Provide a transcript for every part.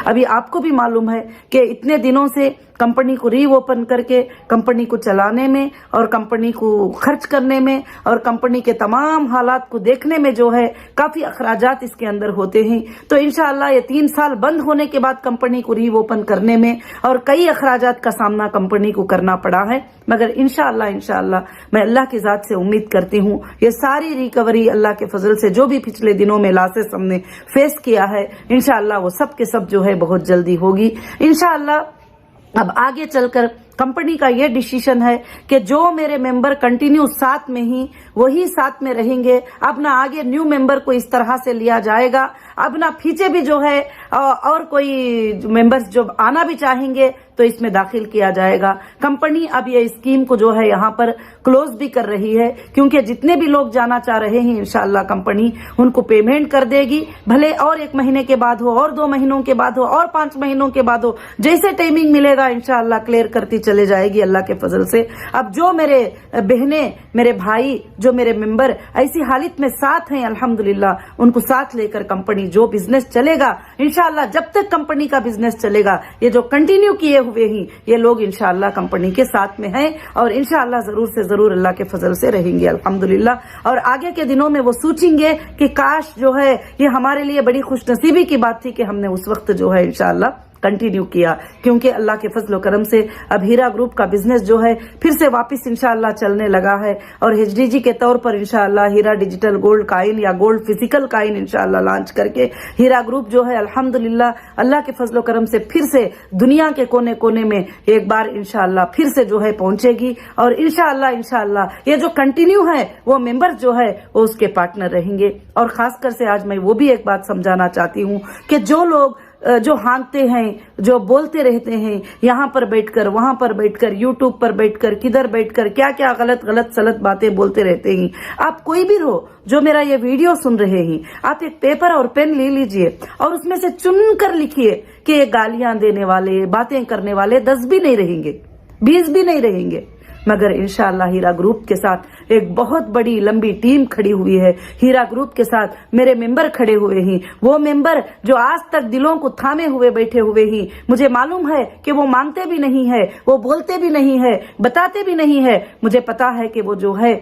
अभी आपको भी मालूम है कि इतने दिनों से कंपनी को री ओपन करके कंपनी को चलाने में और कंपनी को खर्च करने में और कंपनी के तमाम हालात को देखने में जो है काफी अखराजात इसके अंदर होते हैं। तो इंशाअल्लाह ये 3 साल बंद होने के बाद कंपनी को री ओपन करने में और कई अखराजात का सामना कंपनी को करना पड़ा है, मगर इंशाअल्लाह मैं अल्लाह की जात से उम्मीद करती हूँ ये सारी रिकवरी अल्लाह के फजल से जो भी पिछले दिनों में लॉसेस हमने फेस किया है इंशाअल्लाह वो सब के सब जो है बहुत जल्दी होगी इंशाअल्लाह। अब आगे चलकर कंपनी का ये डिसीजन है कि जो मेरे मेंबर कंटिन्यू साथ में ही वही साथ में रहेंगे। अब ना आगे न्यू मेंबर को इस तरह से लिया जाएगा, अब ना पीछे भी जो है और कोई मेंबर्स जो आना भी चाहेंगे तो इसमें दाखिल किया जाएगा। कंपनी अब ये स्कीम को जो है यहाँ पर क्लोज भी कर रही है, क्योंकि जितने भी लोग जाना चाह रहे हैं इंशाअल्लाह कंपनी उनको पेमेंट कर देगी, भले और 1 महीने के बाद हो और 2 महीनों के बाद हो और 5 महीनों के बाद हो, जैसे टाइमिंग मिलेगा इंशाअल्लाह क्लियर करती चले जाएगी अल्लाह के फजल से। अब जो मेरे बहनें, मेरे भाई, जो मेरे मेंबर ऐसी हालत में साथ हैं अल्हम्दुलिल्लाह, उनको साथ लेकर कंपनी जो बिजनेस चलेगा इंशाअल्लाह, जब तक कंपनी का बिजनेस चलेगा ये जो कंटिन्यू किए हुए ही ये लोग इंशाअल्लाह कंपनी के साथ में हैं और इंशाअल्लाह जरूर से जरूर अल्लाह के फजल से रहेंगे अल्हम्दुलिल्लाह। और आगे के दिनों में वो सोचेंगे कि काश जो है ये हमारे लिए बड़ी खुशनसीबी की बात थी कि हमने उस वक्त जो है इंशाअल्लाह कंटिन्यू किया, क्योंकि अल्लाह के फजल करम से अब हीरा ग्रुप का बिजनेस जो है फिर से वापस इंशाअल्लाह चलने लगा है और एचडीजी के तौर पर इंशाअल्लाह हीरा डिजिटल गोल्ड काइन या गोल्ड फिजिकल काइन इंशाअल्लाह लॉन्च करके हीरा ग्रुप जो है अल्हम्दुलिल्लाह अल्लाह के फजल करम से फिर से दुनिया के कोने कोने में एक बार इंशाअल्लाह फिर से जो है पहुंचेगी और इंशाअल्लाह ये जो कंटिन्यू है वो मेंबर्स जो है वो उसके पार्टनर रहेंगे। और खासकर से आज मैं वो भी एक बात समझाना चाहती हूँ कि जो लोग जो हाँकते हैं, जो बोलते रहते हैं यहाँ पर बैठकर, वहां पर बैठकर, यूट्यूब पर बैठकर, किधर बैठकर क्या क्या गलत सलत बातें बोलते रहते हैं, आप कोई भी हो जो मेरा ये वीडियो सुन रहे हैं, आप एक पेपर और पेन ले लीजिए और उसमें से चुन कर लिखिए कि ये गालियां देने वाले, बातें करने वाले 10 भी नहीं रहेंगे, 20 भी नहीं रहेंगे, मगर इंशाअल्लाह हीरा ग्रुप के साथ एक बहुत बड़ी लंबी टीम खड़ी हुई है। हीरा ग्रुप के साथ मेरे मेंबर खड़े हुए हैं, वो मेंबर जो आज तक दिलों को थामे हुए बैठे हुए हैं। मुझे मालूम है कि वो मांगते भी नहीं है, वो बोलते भी नहीं है, बताते भी नहीं है, मुझे पता है कि वो जो है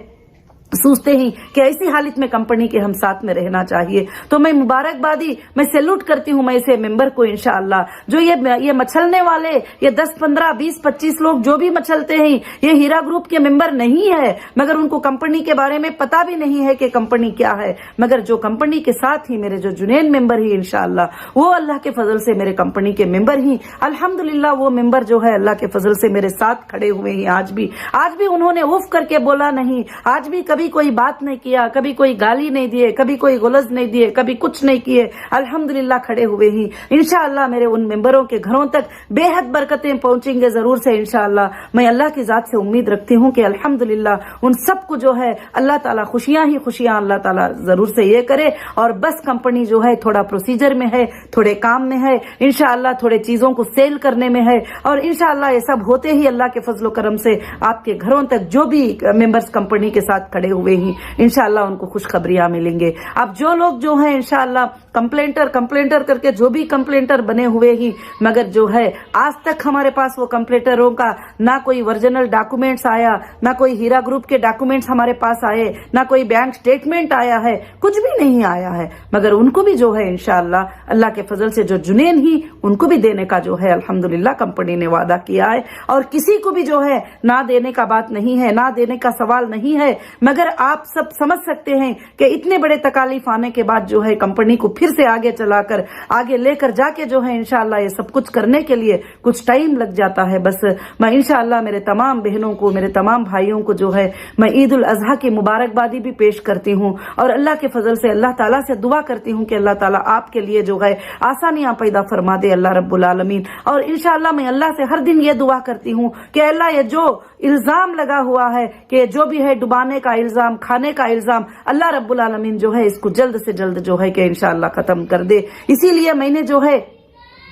सोचते ही कि ऐसी हालत में कंपनी के हम साथ में रहना चाहिए। तो मैं मुबारकबादी, मैं सैल्यूट करती हूँ मैं ऐसे मेंबर को इंशाअल्लाह, जो ये मचलने वाले ये 10, 15, 20, 25 लोग जो भी मचलते हैं ये हीरा ग्रुप के मेंबर नहीं है, मगर उनको कंपनी के बारे में पता भी नहीं है कि कंपनी क्या है, मगर जो कंपनी के साथ ही मेरे जो जुनैन मेंबर ही इंशाअल्लाह वो अल्लाह के फजल से मेरे कंपनी के मेंबर ही अल्हम्दुलिल्लाह, वो मेंबर जो है अल्लाह के फजल से मेरे साथ खड़े हुए हैं। आज भी उन्होंने उफ करके बोला नहीं, आज भी कभी कोई बात नहीं किया, कभी कोई गाली नहीं दिए, कभी कोई गुलज नहीं दिए, कभी कुछ नहीं किए, अल्हम्दुलिल्लाह खड़े हुए ही। इंशाअल्लाह मेरे उन मेंबरों के घरों तक बेहद बरकतें पहुंचेंगे जरूर से इंशाअल्लाह। मैं अल्लाह की जात से उम्मीद रखती हूँ कि अल्हम्दुलिल्लाह उन सबको जो है अल्लाह ताला खुशियां ही खुशियां अल्लाह ताला जरूर से ये करे। और बस कंपनी जो है थोड़ा प्रोसीजर में है, थोड़े काम में है इंशाअल्लाह, थोड़े चीजों को सेल करने में है और इंशाअल्लाह ये सब होते ही अल्लाह के फजल करम से आपके घरों तक जो भी मेंबर्स कंपनी के साथ खड़े हुए ही इंशाअल्लाह उनको खुशखबरियां मिलेंगे। अब जो लोग जो है इंशाअल्लाह कंप्लेंटर करके जो भी कंप्लेंटर बने हुए ही, मगर जो है आज तक हमारे पास वो कंप्लेंटरों का ना कोई ओरिजिनल डॉक्यूमेंट्स आया, ना कोई हीरा ग्रुप के डॉक्यूमेंट्स हमारे पास आए, ना कोई बैंक स्टेटमेंट आया है, कुछ भी नहीं आया है, मगर उनको भी जो है इंशाअल्लाह अल्लाह के फजल से जो जुनैन ही उनको भी देने का जो है अल्हम्दुलिल्लाह कंपनी ने वादा किया है। और किसी को भी जो है ना देने का बात नहीं है, ना देने का सवाल नहीं है, मगर आप सब समझ सकते हैं कि इतने बड़े तकालीफ आने के बाद जो है कंपनी को फिर से आगे चलाकर आगे लेकर जाके जो है इंशाअल्लाह ये सब कुछ करने के लिए कुछ टाइम लग जाता है। बस मैं इंशाअल्लाह मेरे तमाम बहनों को, मेरे तमाम भाइयों को जो है मैं ईद उल अजहा की मुबारकबादी भी पेश करती हूँ और अल्लाह के फजल से अल्लाह ताला से दुआ करती हूँ कि अल्लाह ताला आपके लिए जो है आसानियां पैदा फरमा दे अल्लाह रब्बुल आलमीन। और इंशाअल्लाह मैं अल्लाह से हर दिन ये दुआ करती हूँ कि अल्लाह ये जो इल्जाम लगा हुआ है कि जो भी है डुबाने का इल्जाम, खाने का इल्जाम, अल्लाह रब्बुल आलमीन जो है इसको जल्द से जल्द जो है कि इंशाअल्लाह खत्म कर दे। इसीलिए मैंने जो है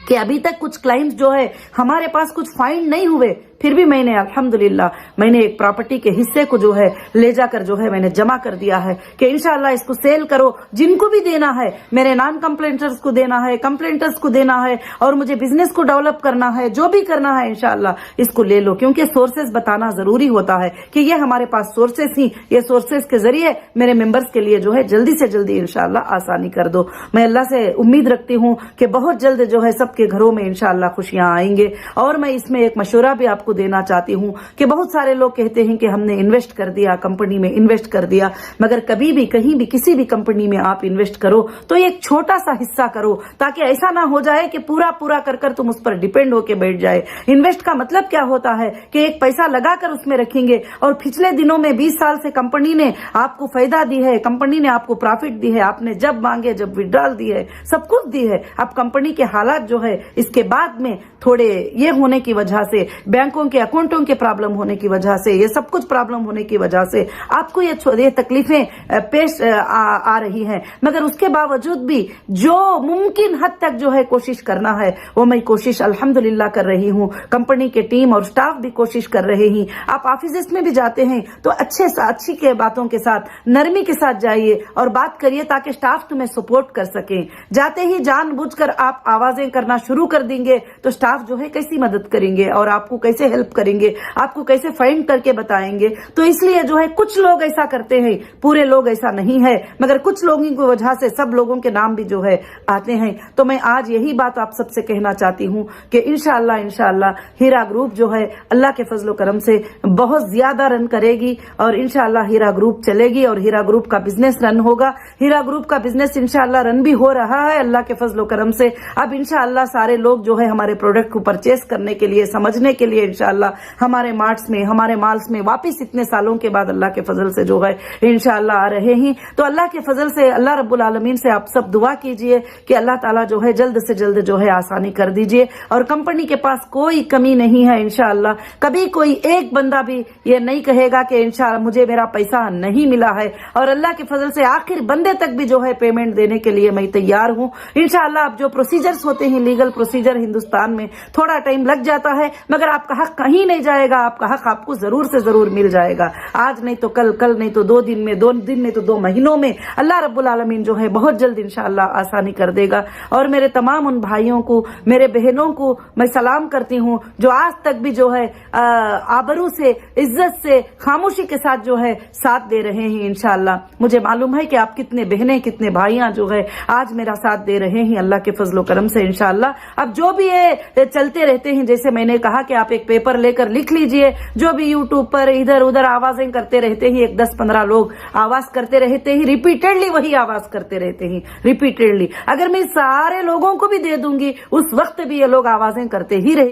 कि अभी तक कुछ क्लाइंट्स जो है हमारे पास कुछ फाइंड नहीं हुए, फिर भी मैंने अल्हम्दुलिल्लाह मैंने एक प्रॉपर्टी के हिस्से को जो है ले जाकर जो है मैंने जमा कर दिया है कि इंशाल्लाह इसको सेल करो, जिनको भी देना है, मेरे नॉन कंप्लेंटर्स को देना है, कंप्लेंटर्स को देना है, और मुझे बिजनेस को डेवलप करना है, जो भी करना है इंशाल्लाह इसको ले लो, क्योंकि सोर्सेज बताना जरूरी होता है कि ये हमारे पास सोर्सेज ही, ये सोर्सेज के जरिए मेरे मेंबर्स के लिए जो है जल्दी से जल्दी इंशाल्लाह आसानी कर दो। मैं अल्लाह से उम्मीद रखती हूँ कि बहुत जल्द जो है सबके घरों में इंशाल्लाह खुशियां आएंगे। और मैं इसमें एक मशवरा भी आपको देना चाहती हूँ कि बहुत सारे लोग कहते हैं कि हमने इन्वेस्ट कर दिया, कंपनी में इन्वेस्ट कर दिया, मगर कभी भी कहीं भी किसी भी कंपनी में आप इन्वेस्ट करो तो एक छोटा सा हिस्सा करो, ताकि ऐसा ना हो जाए कि पूरा पूरा कर तुम उस पर डिपेंड होकर बैठ जाए। इन्वेस्ट का मतलब क्या होता है कि एक पैसा लगाकर उसमें रखेंगे और पिछले दिनों में 20 साल से कंपनी ने आपको फायदा दी है, कंपनी ने आपको प्रॉफिट दी है, आपने जब मांगे जब विड्रॉल दी है, सब कुछ दी है। अब कंपनी के हालात जो है इसके बाद में थोड़े ये होने की वजह से, बैंकों के अकाउंटों के प्रॉब्लम होने की वजह से, ये सब कुछ प्रॉब्लम होने की वजह से आपको ये तकलीफें पेश आ रही हैं, मगर उसके बावजूद भी जो मुमकिन हद तक जो है कोशिश करना है वो मैं कोशिश अल्हम्दुलिल्लाह कर रही हूँ। कंपनी के टीम और स्टाफ भी कोशिश कर रहे हैं। आप ऑफिस में भी जाते हैं तो अच्छी के बातों के साथ, नरमी के साथ जाइए और बात करिए ताकि स्टाफ तुम्हें सपोर्ट कर सके। जाते ही जानबूझकर आप आवाजें करना शुरू कर देंगे तो स्टाफ जो है कैसी मदद करेंगे और आपको कैसे हेल्प करेंगे, आपको कैसे फाइंड करके बताएंगे। तो इसलिए जो है कुछ लोग ऐसा करते हैं, पूरे लोग ऐसा नहीं है, मगर कुछ लोगों की वजह से सब लोगों के नाम भी जो है आते हैं। तो मैं आज यही बात आप सबसे कहना चाहती हूँ कि इंशाअल्लाह हीरा ग्रुप जो है अल्लाह के फजलो करम से बहुत ज्यादा रन करेगी और इंशाअल्लाह हीरा ग्रुप चलेगी और हीरा ग्रुप का बिजनेस रन होगा। हीरा ग्रुप का बिजनेस इंशाअल्लाह रन भी हो रहा है अल्लाह के फजलो करम से। अब इंशाअल्लाह सारे लोग जो है हमारे प्रोडक्ट को परचेस करने के लिए, समझने के लिए इंशाअल्लाह हमारे मार्ट्स में, हमारे मॉल्स में वापिस इतने सालों के बाद अल्लाह के फजल से जो है इंशाअल्लाह आ रहे हैं। तो अल्लाह के फजल से, अल्लाह रब्बुल आलमीन से आप सब दुआ कीजिए कि अल्लाह ताला जो है जल्द से जल्द जो है आसानी कर दीजिए। और कंपनी के पास कोई कमी नहीं है इंशाअल्लाह। कभी कोई एक बंदा भी ये नहीं कहेगा कि इंशाअल्लाह मुझे मेरा पैसा नहीं मिला है, और अल्लाह के फजल से आखिर बंदे तक भी जो है पेमेंट देने के लिए मैं तैयार हूँ इंशाअल्लाह। अब जो प्रोसीजर्स होते हैं, लीगल प्रोसीजर हिंदुस्तान में थोड़ा टाइम लग जाता है, मगर आपका हक कहीं नहीं जाएगा, आपका हक आपको जरूर से जरूर मिल जाएगा। आज नहीं तो कल, कल नहीं तो 2 दिन में, 2 दिन नहीं तो 2 महीनों में अल्लाह रब्बुल आलमीन जो है बहुत जल्द इंशाअल्लाह आसानी कर देगा। और मेरे तमाम उन भाइयों को, मेरे बहनों को मैं सलाम करती हूँ जो आज तक भी जो है आबरू से, इज्जत से, खामोशी के साथ जो है साथ दे रहे हैं इंशाअल्लाह। मुझे मालूम है कि आप कितने बहनें, कितने भाइयां जो है आज मेरा साथ दे रहे हैं अल्लाह के फजलो करम से इंशाअल्लाह। अब जो भी ये चलते रहते हैं, जैसे मैंने कहा कि आप एक पेपर लेकर लिख लीजिए, जो भी यूट्यूब पर इधर उधर आवाजें करते रहते हैं, 10-15 लोग आवाज करते रहते हैं, रिपीटेडली वही आवाज करते रहते हैं रिपीटेडली। अगर मैं सारे लोगों को भी दे दूंगी उस वक्त भी ये लोग आवाजें करते ही रहे।